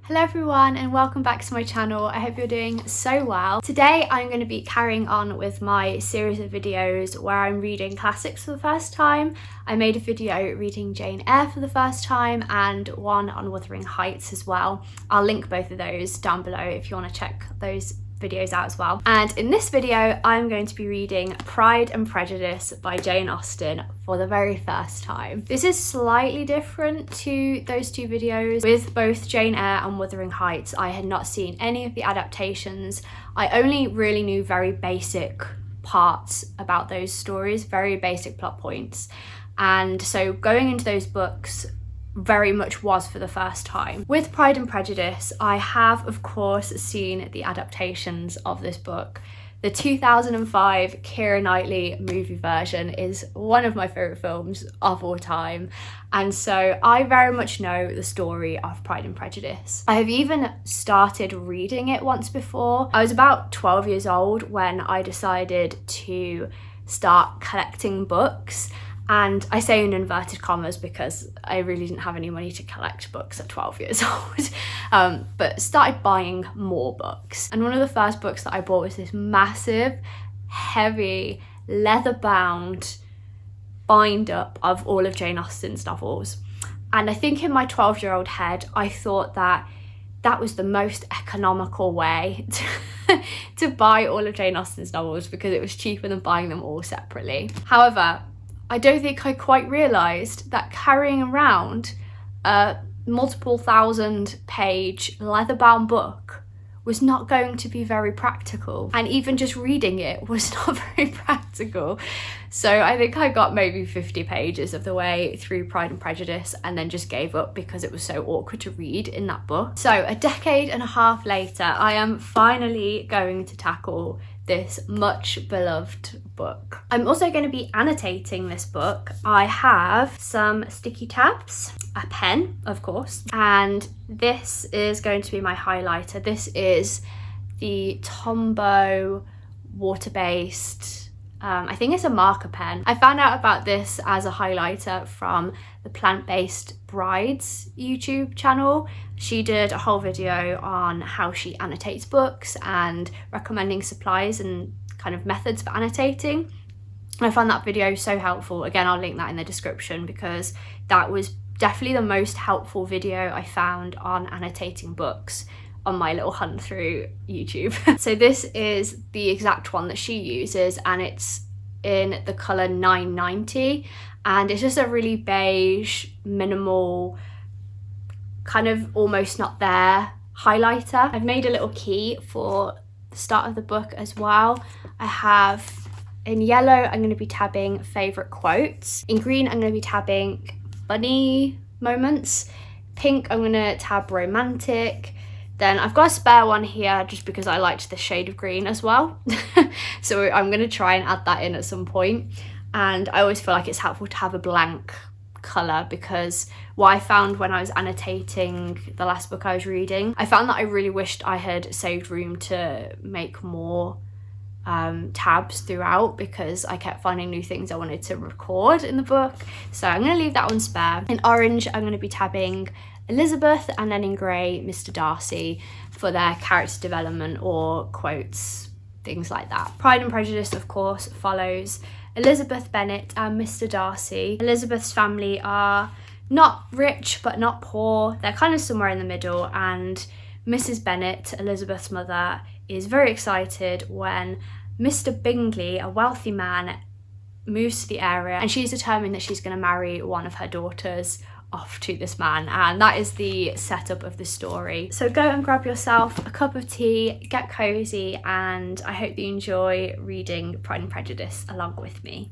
Hello everyone and welcome back to my channel. I hope you're doing so well. Today I'm going to be carrying on with my series of videos where I'm reading classics for the first time. I made a video reading Jane Eyre for the first time and one on Wuthering Heights as well. I'll link both of those down below if you want to check those videos out as well. And in this video I'm going to be reading Pride and Prejudice by Jane Austen for the very first time. This is slightly different to those two videos. With both Jane Eyre and Wuthering Heights, I had not seen any of the adaptations. I only really knew very basic parts about those stories, very basic plot points. And so going into those books very much was for the first time. With Pride and Prejudice, I have of course seen the adaptations of this book. The 2005 Keira Knightley movie version is one of my favourite films of all time, and so I very much know the story of Pride and Prejudice. I have even started reading it once before. I was about 12 years old when I decided to start collecting books. And I say in inverted commas because I really didn't have any money to collect books at 12 years old, but started buying more books. And one of the first books that I bought was this massive, heavy, leather-bound bind-up of all of Jane Austen's novels. And I think in my 12-year-old head, I thought that that was the most economical way to buy all of Jane Austen's novels because it was cheaper than buying them all separately. However, I don't think I quite realised that carrying around a multiple thousand page leather-bound book was not going to be very practical, and even just reading it was not very practical. So I think I got maybe 50 pages of the way through Pride and Prejudice and then just gave up because it was so awkward to read in that book. So a decade and a half later, I am finally going to tackle this much beloved book. I'm also going to be annotating this book. I have some sticky tabs, a pen of course, and this is going to be my highlighter. This is the Tombow water-based, I think it's a marker pen. I found out about this as a highlighter from the Plant-Based Brides YouTube channel. She did a whole video on how she annotates books and recommending supplies and kind of methods for annotating. And I found that video so helpful. Again, I'll link that in the description because that was definitely the most helpful video I found on annotating books on my little hunt through YouTube. So this is the exact one that she uses and it's in the colour 990 and it's just a really beige, minimal, kind of almost not there highlighter. I've made a little key for the start of the book as well. I have in yellow, I'm going to be tabbing favourite quotes. In green, I'm going to be tabbing funny moments. Pink, I'm going to tab romantic. Then I've got a spare one here just because I liked the shade of green as well. So I'm going to try and add that in at some point. And I always feel like it's helpful to have a blank colour because what I found when I was annotating the last book I was reading, I found that I really wished I had saved room to make more tabs throughout because I kept finding new things I wanted to record in the book. So I'm going to leave that one spare. In orange, I'm going to be tabbing Elizabeth, and then in grey, Mr. Darcy for their character development or quotes, things like that. Pride and Prejudice, of course, follows Elizabeth Bennet and Mr. Darcy. Elizabeth's family are not rich but not poor. They're kind of somewhere in the middle, and Mrs. Bennet, Elizabeth's mother, is very excited when Mr. Bingley, a wealthy man, moves to the area, and she's determined that she's going to marry one of her daughters off to this man, and that is the setup of the story. So go and grab yourself a cup of tea, get cozy, and I hope you enjoy reading Pride and Prejudice along with me.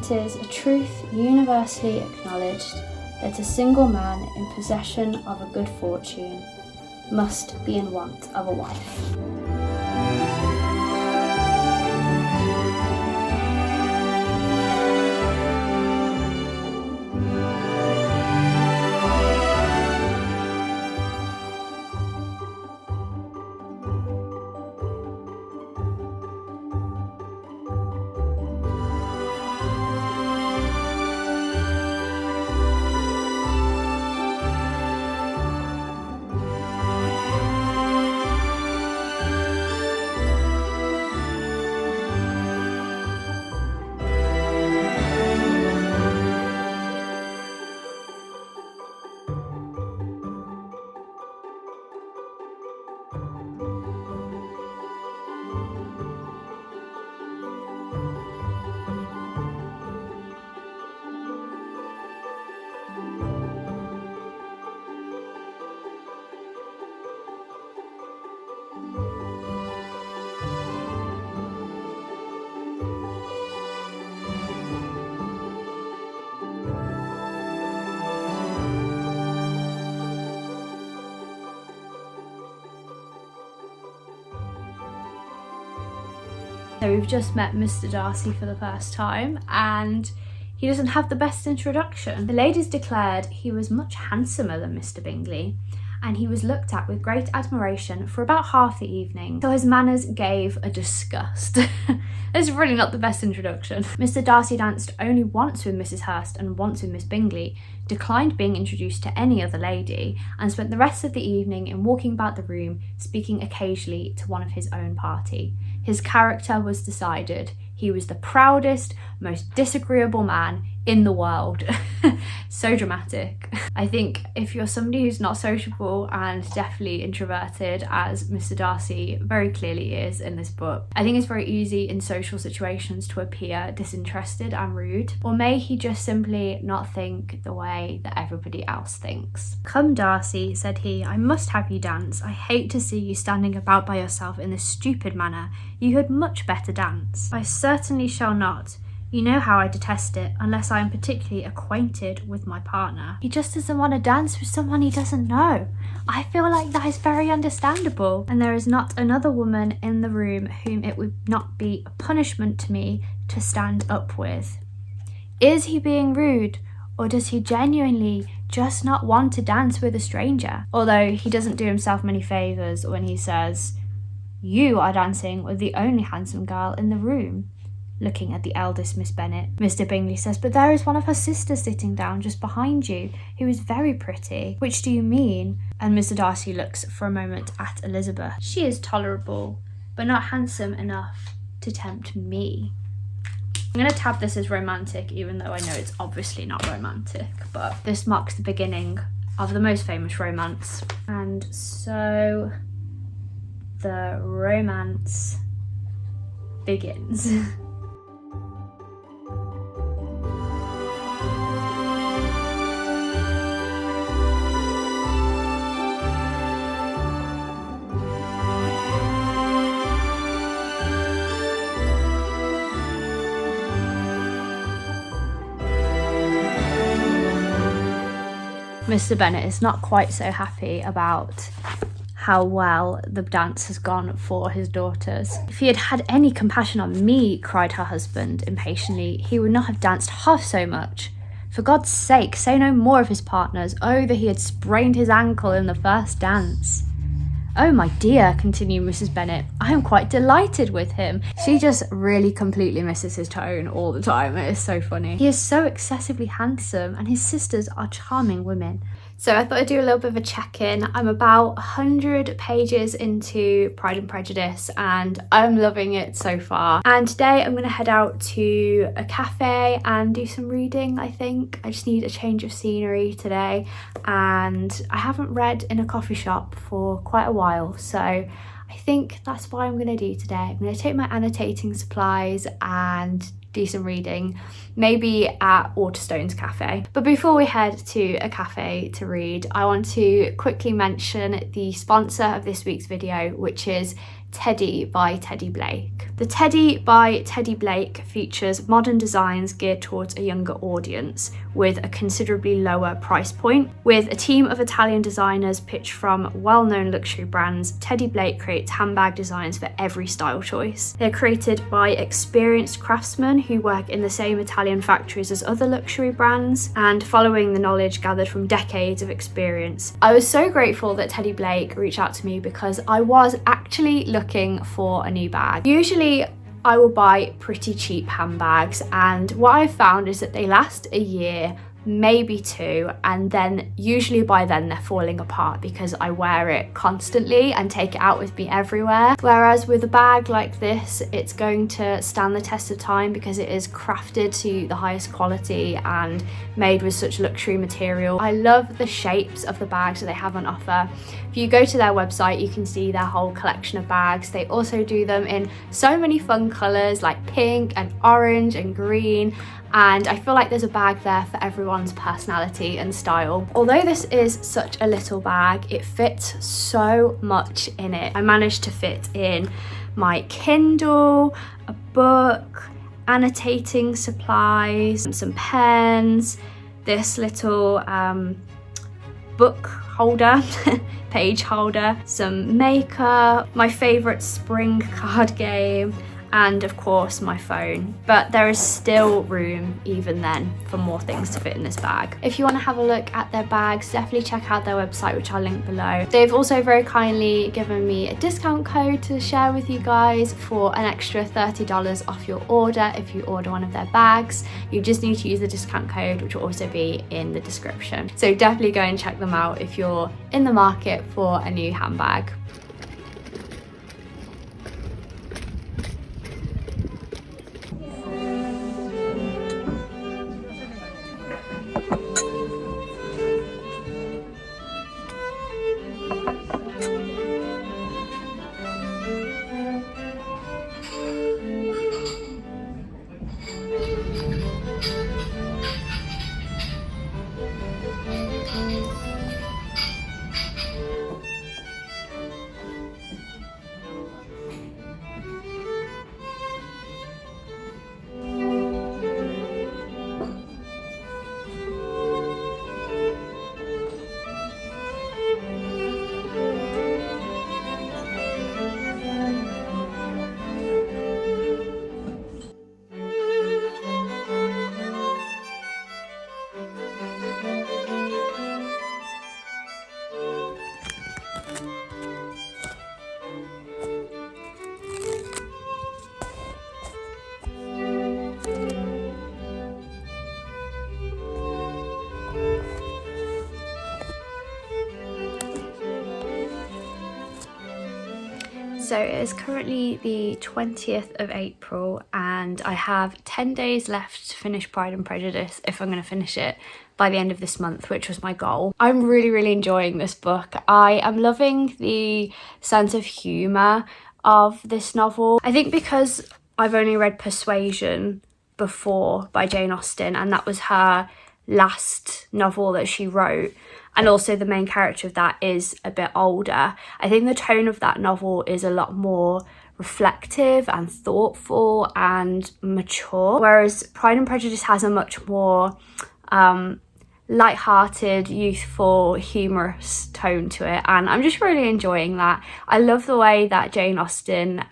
It is a truth universally acknowledged that a single man in possession of a good fortune must be in want of a wife. So we've just met Mr. Darcy for the first time, and he doesn't have the best introduction. The ladies declared he was much handsomer than Mr. Bingley, and he was looked at with great admiration for about half the evening, till his manners gave a disgust. It's really not the best introduction. Mr. Darcy danced only once with Mrs. Hurst and once with Miss Bingley, declined being introduced to any other lady, and spent the rest of the evening in walking about the room, speaking occasionally to one of his own party. His character was decided. He was the proudest, most disagreeable man in the world. So dramatic. I think if you're somebody who's not sociable and definitely introverted, as Mr. Darcy very clearly is in this book, I think it's very easy in social situations to appear disinterested and rude. Or may he just simply not think the way that everybody else thinks. "Come, Darcy," said he, "I must have you dance. I hate to see you standing about by yourself in this stupid manner. You had much better dance." "I certainly shall not. You know how I detest it, unless I am particularly acquainted with my partner." He just doesn't want to dance with someone he doesn't know. I feel like that is very understandable. And there is not another woman in the room whom it would not be a punishment to me to stand up with. Is he being rude, or does he genuinely just not want to dance with a stranger? Although he doesn't do himself many favours when he says, "You are dancing with the only handsome girl in the room," looking at the eldest Miss Bennet. Mr. Bingley says, "But there is one of her sisters sitting down just behind you, who is very pretty. Which do you mean?" And Mr. Darcy looks for a moment at Elizabeth. "She is tolerable, but not handsome enough to tempt me." I'm going to tab this as romantic, even though I know it's obviously not romantic, but this marks the beginning of the most famous romance. And so the romance begins. Mr. Bennet is not quite so happy about how well the dance has gone for his daughters. "If he had had any compassion on me," cried her husband impatiently, "he would not have danced half so much. For God's sake, say no more of his partners. Oh, that he had sprained his ankle in the first dance." "Oh, my dear," continued Mrs. Bennet, "I am quite delighted with him." She just really completely misses his tone all the time. It is so funny. "He is so excessively handsome, and his sisters are charming women." So I thought I'd do a little bit of a check-in. I'm about 100 pages into Pride and Prejudice, and I'm loving it so far. And today I'm going to head out to a cafe and do some reading, I think. I just need a change of scenery today, and I haven't read in a coffee shop for quite a while, so I think that's what I'm going to do today. I'm going to take my annotating supplies and do some reading, maybe at Waterstone's cafe. But before we head to a cafe to read, I want to quickly mention the sponsor of this week's video, which is Teddy by Teddy Blake. The Teddy by Teddy Blake features modern designs geared towards a younger audience with a considerably lower price point. With a team of Italian designers pitched from well-known luxury brands, Teddy Blake creates handbag designs for every style choice. They're created by experienced craftsmen who work in the same Italian factories as other luxury brands and following the knowledge gathered from decades of experience. I was so grateful that Teddy Blake reached out to me because I was actually looking for a new bag. Usually I will buy pretty cheap handbags, and what I've found is that they last a year, maybe 2, and then usually by then they're falling apart because I wear it constantly and take it out with me everywhere. Whereas with a bag like this, it's going to stand the test of time because it is crafted to the highest quality and made with such luxury material. I love the shapes of the bags that they have on offer. If you go to their website, you can see their whole collection of bags. They also do them in so many fun colours like pink and orange and green, and I feel like there's a bag there for everyone's personality and style. Although this is such a little bag, it fits so much in it. I managed to fit in my Kindle, a book, annotating supplies, some pens, this little book holder, page holder, some makeup, my favourite spring card game, and of course my phone. But there is still room even then for more things to fit in this bag. If you want to have a look at their bags, definitely check out their website, which I'll link below. They've also very kindly given me a discount code to share with you guys for an extra $30 off your order if you order one of their bags. You just need to use the discount code, which will also be in the description. So definitely go and check them out if you're in the market for a new handbag. So it is currently the 20th of April and I have 10 days left to finish Pride and Prejudice if I'm going to finish it by the end of this month, which was my goal. I'm really enjoying this book. I am loving the sense of humour of this novel. I think because I've only read Persuasion before by Jane Austen, and that was her last novel that she wrote, and also the main character of that is a bit older. I think the tone of that novel is a lot more reflective and thoughtful and mature, whereas Pride and Prejudice has a much more light-hearted, youthful, humorous tone to it, and I'm just really enjoying that. I love the way that Jane Austen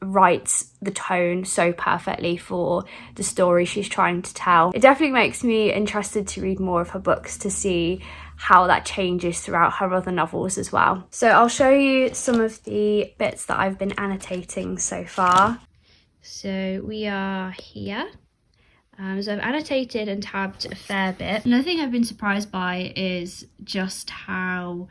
writes the tone so perfectly for the story she's trying to tell. It definitely makes me interested to read more of her books to see how that changes throughout her other novels as well. So I'll show you some of the bits that I've been annotating so far. So we are here. So I've annotated and tabbed a fair bit. Another thing I've been surprised by is just how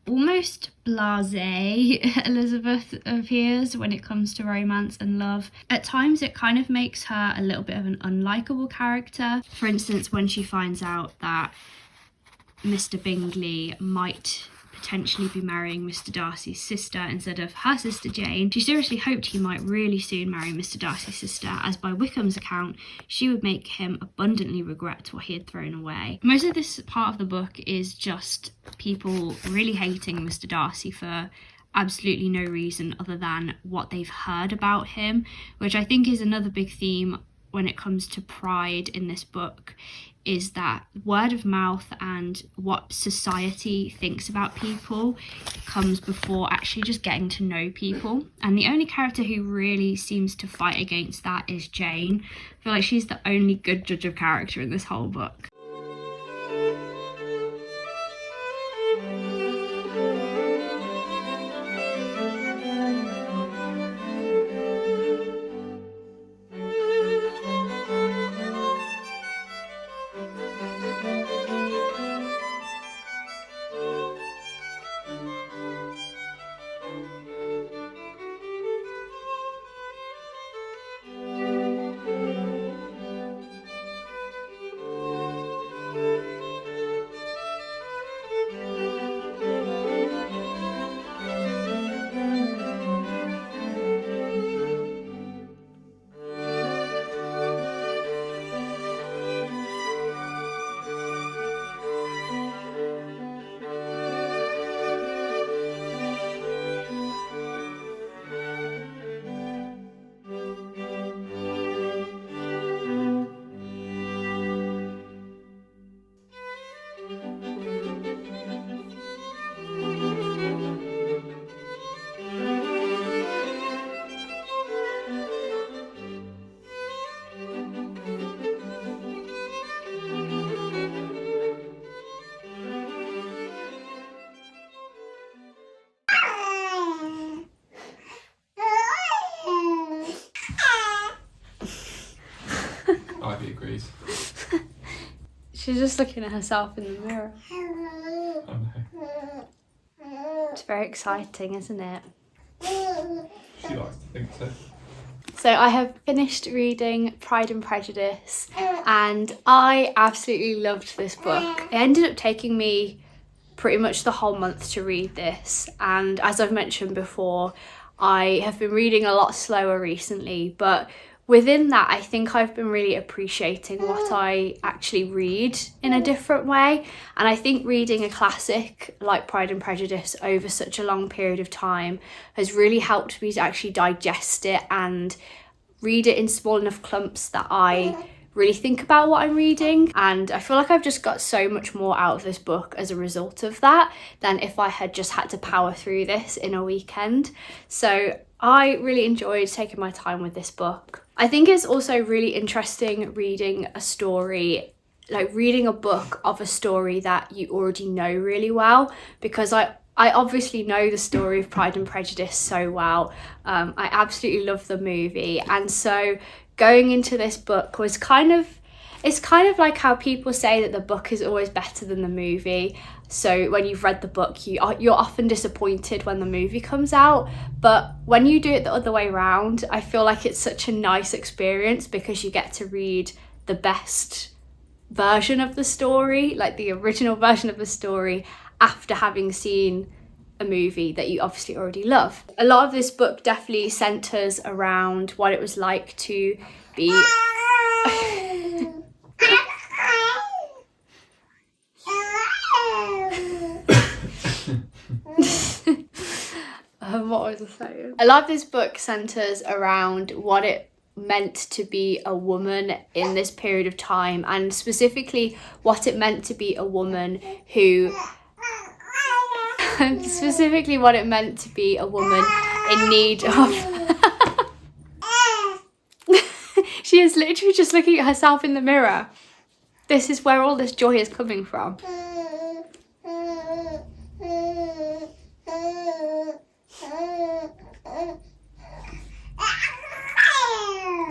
almost blasé Elizabeth appears when it comes to romance and love. At times it kind of makes her a little bit of an unlikable character. For instance, when she finds out that Mr. Bingley might potentially be marrying Mr. Darcy's sister instead of her sister Jane, she seriously hoped he might really soon marry Mr. Darcy's sister, as by Wickham's account she would make him abundantly regret what he had thrown away. Most of this part of the book is just people really hating Mr. Darcy for absolutely no reason other than what they've heard about him, which I think is another big theme when it comes to Pride in this book, is that word of mouth and what society thinks about people comes before actually just getting to know people. And the only character who really seems to fight against that is Jane. I feel like she's the only good judge of character in this whole book. Ivy agrees. She's just looking at herself in the mirror. Oh no. It's very exciting, isn't it? She likes to think so. So I have finished reading Pride and Prejudice and I absolutely loved this book. It ended up taking me pretty much the whole month to read this, and as I've mentioned before, I have been reading a lot slower recently, but within that I think I've been really appreciating what I actually read in a different way. And I think reading a classic like Pride and Prejudice over such a long period of time has really helped me to actually digest it and read it in small enough clumps that I really think about what I'm reading. And I feel like I've just got so much more out of this book as a result of that than if I had just had to power through this in a weekend. So I really enjoyed taking my time with this book. I think it's also really interesting reading a story, like reading a book of a story that you already know really well, because I obviously know the story of Pride and Prejudice so well. I absolutely love the movie, and so going into this book was it's kind of like how people say that the book is always better than the movie. So when you've read the book, you're often disappointed when the movie comes out. But when you do it the other way around, I feel like it's such a nice experience because you get to read the best version of the story, like the original version of the story, after having seen a movie that you obviously already love. A lot of this book definitely centers around what it was like to be what was I saying? A lot of this book centers around what it meant to be a woman in this period of time, and specifically what it meant to be a woman who specifically what it meant to be a woman in need of she is literally just looking at herself in the mirror. This is where all this joy is coming from.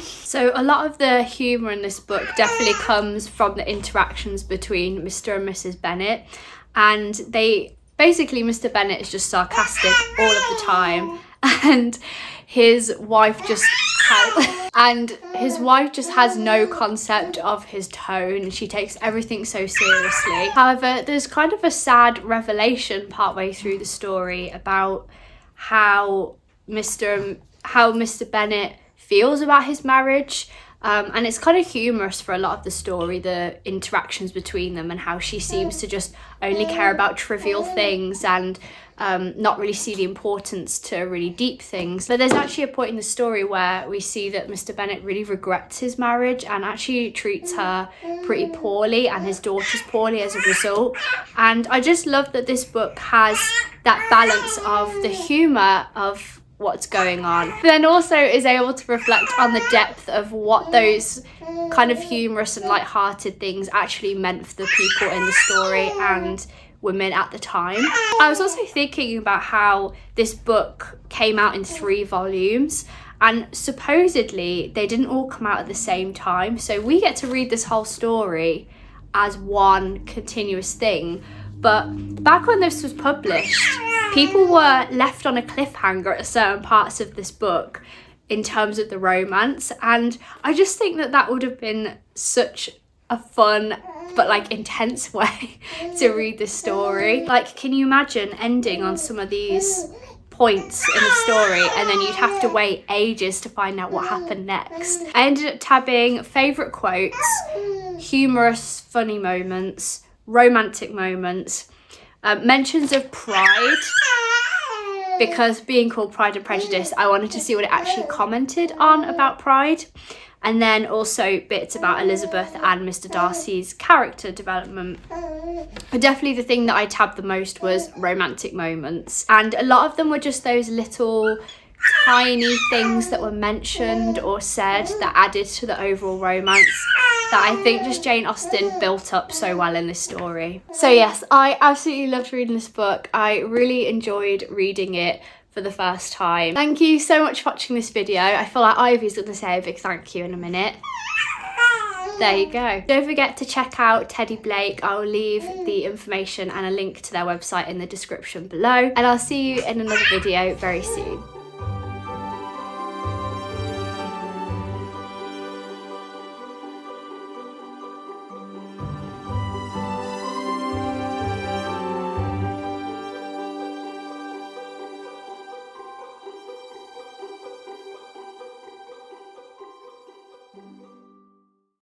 So a lot of the humour in this book definitely comes from the interactions between Mr. and Mrs. Bennet, and Mr. Bennet is just sarcastic all of the time, and his wife just has no concept of his tone. She takes everything so seriously. However, there's kind of a sad revelation partway through the story about how Mr. Bennet feels about his marriage, And it's kind of humorous for a lot of the story, the interactions between them and how she seems to just only care about trivial things and not really see the importance to really deep things. But there's actually a point in the story where we see that Mr. Bennet really regrets his marriage and actually treats her pretty poorly and his daughters poorly as a result. And I just love that this book has that balance of the humour of what's going on, but then also is able to reflect on the depth of what those kind of humorous and light-hearted things actually meant for the people in the story and women at the time. I was also thinking about how this book came out in 3 volumes, and supposedly they didn't all come out at the same time, so we get to read this whole story as one continuous thing. But back when this was published, people were left on a cliffhanger at certain parts of this book in terms of the romance, and I just think that that would have been such a fun but like intense way to read this story. Like, can you imagine ending on some of these points in the story and then you'd have to wait ages to find out what happened next? I ended up tabbing favourite quotes, humorous funny moments, romantic moments, mentions of pride, because being called Pride and Prejudice, I wanted to see what it actually commented on about pride, and then also bits about Elizabeth and Mr. Darcy's character development. But definitely the thing that I tabbed the most was romantic moments, and a lot of them were just those little tiny things that were mentioned or said that added to the overall romance that I think just Jane Austen built up so well in this story. So yes, I absolutely loved reading this book. I really enjoyed reading it for the first time. Thank you so much for watching this video. I feel like Ivy's going to say a big thank you in a minute. There you go. Don't forget to check out Teddy Blake. I'll leave the information and a link to their website in the description below. And I'll see you in another video very soon.